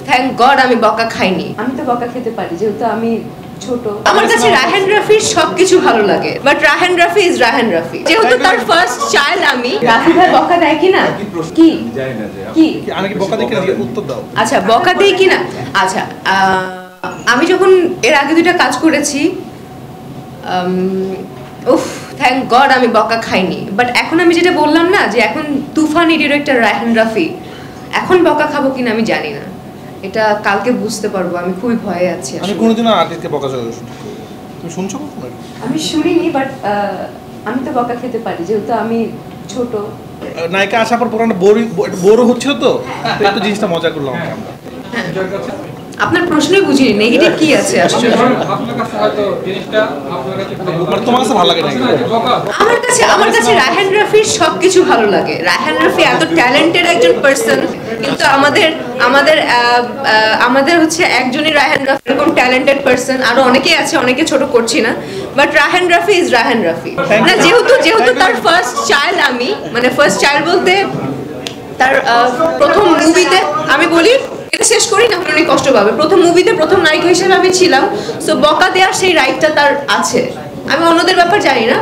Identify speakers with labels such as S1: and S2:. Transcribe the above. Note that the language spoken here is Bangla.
S1: থ্যাংক গড আমি বকা খাইনি। আমি তো বকা খেতে পারি যেহেতু আমি ছোট। আমার কাছে রায়হান রাফির সবকিছু ভালো লাগে, বাট রায়হান রাফি ইজ রায়হান রাফি। যেহেতু তার ফার্স্ট চাইল্ড আমি। রাফি ভাই বকা দেয় কিনা? কি কি
S2: আমি কি বকা দিই কিনা উত্তর দাও।
S1: আচ্ছা বকা দেই কিনা? আচ্ছা আমি যখন এর আগে দুইটা কাজ করেছি, উফ থ্যাংক গড আমি বকা খাইনি। বাট এখন আমি যেটা বললাম না যে এখন তুফানি ডিরেক্টর রায়হান রাফি, এখন বকা খাবো কিনা আমি জানি না, এটা কালকে বুঝতে পারবো। আমি খুবই ভয়ে আছি।
S2: আমি কোনোদিনও আর্টিস্টকে বকা শুনি, তুমি শুনছো কখনো?
S1: আমি শুনিনি, বাট আমি তো বকা খেতে পারি যেহেতু আমি ছোট।
S2: নায়িকা আসার পর পুরানো বোরও হচ্ছিল তো একটু জিনিসটা মজা করলাম আমরা।
S1: আপনার প্রশ্নই বুঝিনি নেগেটিভ কি আছে আশ্চর্য।
S3: আপনার কাছে হয়তো জিনিসটা আপনার কাছে
S2: তোমার কাছে ভালো লাগে না?
S1: আমার কাছে রায়হান রাফির সবকিছু ভালো লাগে। রায়হান রাফি এত ট্যালেন্টেড একজন পারসন, কিন্তু আমাদের হচ্ছে একজনই রায়হান রাফি এরকম ট্যালেন্টেড পারসন। আরো অনেকেই আছে, অনেকে ছোট করছি না, বাট রায়হান রাফি ইজ রায়হান রাফি। না যেহেতু তার ফার্স্ট চাইল্ড আমি, মানে ফার্স্ট চাইল্ড বলতে তার প্রথম মুভিতে, আমি বলি এটা শেষ করি না অনেক কষ্ট পাবে, প্রথম মুভিতে প্রথম নায়িকা হিসেবে আমি ছিলাম। সো বকা দেওয়ার সেই রাইটটা তার আছে। আমি অন্যদের ব্যাপার জানি না।